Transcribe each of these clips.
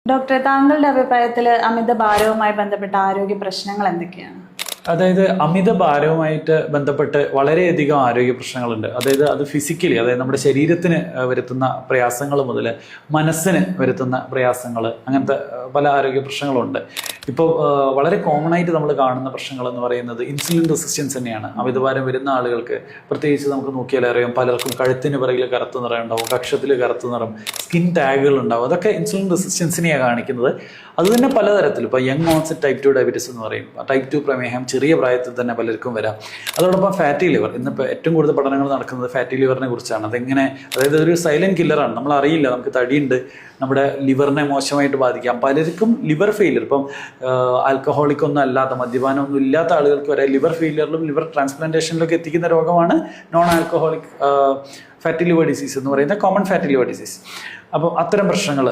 Doctor, താങ്കളുടെ അഭിപ്രായത്തിൽ അമിത ഭാരവുമായി ബന്ധപ്പെട്ട ആരോഗ്യ പ്രശ്നങ്ങൾ എന്തൊക്കെയാണ്? അതായത് അമിത ഭാരവുമായിട്ട് ബന്ധപ്പെട്ട് വളരെയധികം ആരോഗ്യ പ്രശ്നങ്ങളുണ്ട്. അതായത് അത് ഫിസിക്കലി, അതായത് നമ്മുടെ ശരീരത്തിന് വരുത്തുന്ന പ്രയാസങ്ങൾ മുതൽ മനസ്സിന് വരുത്തുന്ന പ്രയാസങ്ങൾ, അങ്ങനത്തെ പല ആരോഗ്യ പ്രശ്നങ്ങളുണ്ട്. ഇപ്പോൾ വളരെ കോമൺ ആയിട്ട് നമ്മൾ കാണുന്ന പ്രശ്നങ്ങൾ എന്ന് പറയുന്നത് ഇൻസുലിൻ റെസിസ്റ്റൻസ് തന്നെയാണ്. അമിതഭാരം വരുന്ന ആളുകൾക്ക് പ്രത്യേകിച്ച് നമുക്ക് നോക്കിയാൽ അറിയാം, പലർക്കും കഴുത്തിന് പിറകിൽ കറുത്ത നിറം ഉണ്ടാവും, കക്ഷത്തിൽ കറുത്ത നിറം, സ്കിൻ ടാഗുകൾ ഉണ്ടാവും. അതൊക്കെ ഇൻസുലിൻ റെസിസ്റ്റൻസിനെയാണ് കാണിക്കുന്നത്. അത് തന്നെ പലതരത്തിൽ, ഇപ്പോൾ യങ് ഓൺസെറ്റ് ടൈപ്പ് 2 ഡയബറ്റീസ് എന്ന് പറയും, ടൈപ്പ് 2 പ്രമേഹം ചെറിയ പ്രായത്തിൽ തന്നെ പലർക്കും വരാം. അതോടൊപ്പം ഫാറ്റി ലിവർ, ഇന്നിപ്പോൾ ഏറ്റവും കൂടുതൽ പഠനങ്ങൾ നടക്കുന്നത് ഫാറ്റി ലിവറിനെ കുറിച്ചാണ്. അതെങ്ങനെ, അതായത് ഒരു സൈലന്റ് കില്ലറാണ്, നമ്മൾ അറിയില്ല. നമുക്ക് തടിയുണ്ട്, നമ്മുടെ ലിവറിനെ മോശമായിട്ട് ബാധിക്കാം. പലർക്കും ലിവർ ഫെയിലിയർ, ഇപ്പം ആൽക്കഹോളിക് ഒന്നും അല്ലാത്ത, മദ്യപാനം ഒന്നും ഇല്ലാത്ത ആളുകൾക്ക് വരെ ലിവർ ഫെയിലിയറിലും ലിവർ ട്രാൻസ്പ്ലാന്റേഷനിലൊക്കെ എത്തിക്കുന്ന രോഗമാണ് non alcoholic fatty liver disease എന്ന് പറയുന്ന കോമൺ ഫാറ്റി ലിവർ ഡിസീസ്. അപ്പം അത്തരം പ്രശ്നങ്ങൾ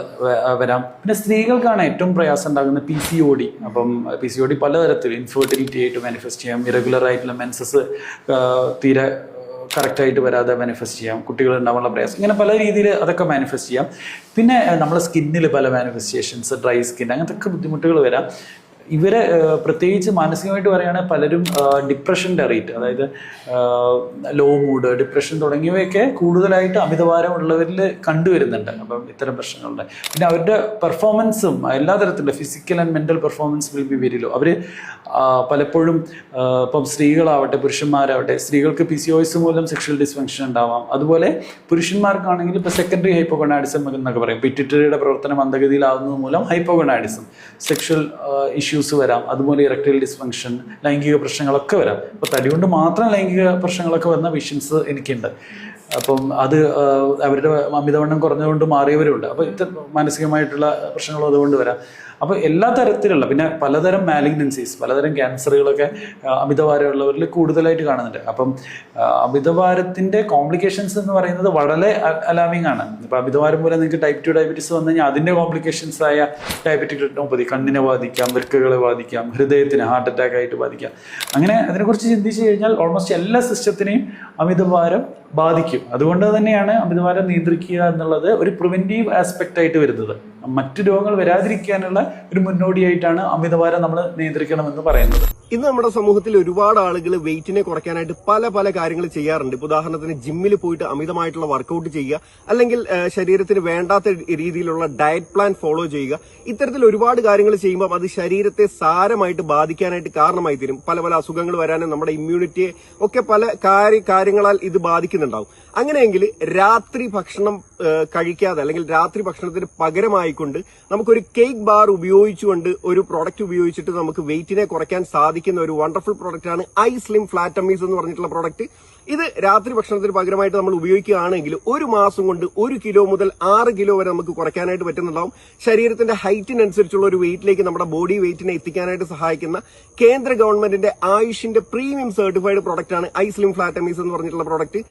വരാം. പിന്നെ സ്ത്രീകൾക്കാണ് ഏറ്റവും പ്രയാസം ഉണ്ടാകുന്നത് PCOD. അപ്പം PCOD പലതരത്തിൽ ഇൻഫെർട്ടിലിറ്റി ആയിട്ട് മാനിഫെസ്റ്റ് ചെയ്യാം, ഇറഗുലർ ആയിട്ടുള്ള മെൻസസ് തീരെ കറക്റ്റായിട്ട് വരാതെ മാനിഫെസ്റ്റ് ചെയ്യാം, കുട്ടികൾ ഉണ്ടാവാനുള്ള പ്രയാസം, ഇങ്ങനെ പല രീതിയിൽ അതൊക്കെ മാനിഫെസ്റ്റ് ചെയ്യാം. പിന്നെ നമ്മുടെ സ്കിന്നിൽ പല മാനിഫെസ്റ്റേഷൻസ്, ഡ്രൈ സ്കിൻ, അങ്ങനത്തെ ഒക്കെ ബുദ്ധിമുട്ടുകൾ വരാം. ഇവരെ പ്രത്യേകിച്ച് മാനസികമായിട്ട് പറയുകയാണെങ്കിൽ പലരും ഡിപ്രഷൻ്റെ റേറ്റ്, അതായത് ലോ മൂഡ്, ഡിപ്രഷൻ തുടങ്ങിയവയൊക്കെ കൂടുതലായിട്ട് അമിതഭാരമുള്ളവരിൽ കണ്ടുവരുന്നുണ്ട്. അപ്പം ഇത്തരം പ്രശ്നങ്ങളുണ്ട്. പിന്നെ അവരുടെ പെർഫോമൻസും എല്ലാ തരത്തിലുള്ള physical and mental performance will be very low. അവർ പലപ്പോഴും ഇപ്പം സ്ത്രീകളാവട്ടെ പുരുഷന്മാരാവട്ടെ, സ്ത്രീകൾക്ക് PCOS മൂലം സെക്ഷൽ ഡിസ്ഫങ്ഷൻ ഉണ്ടാവാം. അതുപോലെ പുരുഷന്മാർക്കാണെങ്കിൽ ഇപ്പോൾ സെക്കൻഡറി ഹൈപ്പോഗൊണാഡിസം എന്നൊക്കെ പറയും, പിറ്റ്യൂട്ടറിയുടെ പ്രവർത്തനം മന്ദഗതിയിലാവുന്നത് മൂലം ഹൈപ്പോഗൊണാഡിസം, സെക്ഷൽ ഇഷ്യൂസ് വരാം. അതുപോലെ ഇറക്ടൈൽ ഡിസ്ഫങ്ഷൻ, ലൈംഗിക പ്രശ്നങ്ങളൊക്കെ വരാം. അപ്പോൾ തടി കൊണ്ട് മാത്രം ലൈംഗിക പ്രശ്നങ്ങളൊക്കെ വരുന്ന വിഷൻസ് എനിക്കുണ്ട്. അപ്പം അത് അവരുടെ അമിതവണ്ണം കുറഞ്ഞുകൊണ്ട് മാറിയവരുണ്ട്. അപ്പോൾ മാനസികമായിട്ടുള്ള പ്രശ്നങ്ങളും അതുകൊണ്ട് വരാം. അപ്പോൾ എല്ലാ തരത്തിലുള്ള, പിന്നെ പലതരം മാലിഗ്നൻസീസ്, പലതരം ക്യാൻസറുകളൊക്കെ അമിതഭാരമുള്ളവരിൽ കൂടുതലായിട്ട് കാണുന്നുണ്ട്. അപ്പം അമിതഭാരത്തിൻ്റെ കോംപ്ലിക്കേഷൻസ് എന്ന് പറയുന്നത് വളരെ അലാമിംഗ് ആണ്. ഇപ്പോൾ അമിതഭാരം മൂലം നിങ്ങൾക്ക് ടൈപ്പ് 2 ഡയബറ്റീസ് വന്നു കഴിഞ്ഞാൽ അതിൻ്റെ കോംപ്ലിക്കേഷൻസ് ആയ ഡയബറ്റിക് റെറ്റിനോപ്പതി, കണ്ണിനെ ബാധിക്കാം, വൃക്കകളെ ബാധിക്കാം, ഹൃദയത്തിന് ഹാർട്ട് അറ്റാക്ക് ആയിട്ട് ബാധിക്കാം. അങ്ങനെ അതിനെക്കുറിച്ച് ചിന്തിച്ചു കഴിഞ്ഞാൽ ഓൾമോസ്റ്റ് എല്ലാ സിസ്റ്റത്തിനെയും അമിതഭാരം ബാധിക്കും. അതുകൊണ്ട് തന്നെയാണ് അമിതഭാരം നിയന്ത്രിക്കുക എന്നുള്ളത് ഒരു പ്രിവെന്റീവ് ആസ്പെക്റ്റ് ആയിട്ട് വരുന്നത്. മറ്റു രോഗങ്ങൾ വരാതിരിക്കാനുള്ള ഒരു മുന്നോടിയായിട്ടാണ് അമിതഭാരം നമ്മൾ നിയന്ത്രിക്കണമെന്ന് പറയുന്നത്. ഇന്ന് നമ്മുടെ സമൂഹത്തിൽ ഒരുപാട് ആളുകൾ വെയിറ്റിനെ കുറയ്ക്കാനായിട്ട് പല കാര്യങ്ങൾ ചെയ്യാറുണ്ട്. ഉദാഹരണത്തിന് ജിമ്മിൽ പോയിട്ട് അമിതമായിട്ടുള്ള വർക്കൗട്ട് ചെയ്യുക, അല്ലെങ്കിൽ ശരീരത്തിന് വേണ്ടാത്ത രീതിയിലുള്ള ഡയറ്റ് പ്ലാൻ ഫോളോ ചെയ്യുക. ഇത്തരത്തിൽ ഒരുപാട് കാര്യങ്ങൾ ചെയ്യുമ്പോൾ അത് ശരീരത്തെ സാരമായിട്ട് ബാധിക്കാനായിട്ട് കാരണമായി തീരും. പല അസുഖങ്ങൾ വരാനും നമ്മുടെ ഇമ്മ്യൂണിറ്റിയെ ഒക്കെ പല കാര്യങ്ങളാൽ ഇത് ബാധിക്കുന്നുണ്ടാവും. അങ്ങനെയെങ്കിൽ രാത്രി ഭക്ഷണം കഴിക്കാതെ, അല്ലെങ്കിൽ രാത്രി ഭക്ഷണത്തിന് പകരമായിക്കൊണ്ട് നമുക്കൊരു കേക്ക് ബാർ ഉപയോഗിച്ചുകൊണ്ട്, ഒരു പ്രോഡക്റ്റ് ഉപയോഗിച്ചിട്ട് നമുക്ക് വെയിറ്റിനെ കുറയ്ക്കാൻ സാധിക്കുന്ന ഒരു വണ്ടർഫുൾ പ്രോഡക്റ്റ് ആണ് iSlim Flat Tummies എന്ന് പറഞ്ഞിട്ടുള്ള പ്രോഡക്റ്റ്. ഇത് രാത്രി ഭക്ഷണത്തിന് പകരമായിട്ട് നമ്മൾ ഉപയോഗിക്കുകയാണെങ്കിൽ 1 മാസം കൊണ്ട് 1 കിലോ മുതൽ 6 കിലോ വരെ നമുക്ക് കുറയ്ക്കാനായിട്ട് പറ്റുന്നുണ്ടാവും. ശരീരത്തിന്റെ ഹൈറ്റിനനുസരിച്ചുള്ള ഒരു വെയിറ്റിലേക്ക് നമ്മുടെ ബോഡി വെയിറ്റിനെ എത്തിക്കാനായിട്ട് സഹായിക്കുന്ന കേന്ദ്ര ഗവൺമെന്റിന്റെ ആയുഷിന്റെ പ്രീമിയം സർട്ടിഫൈഡ് പ്രോഡക്റ്റ് ആണ് iSlim Flat Tummies എന്ന് പറഞ്ഞിട്ടുള്ള പ്രോഡക്റ്റ്.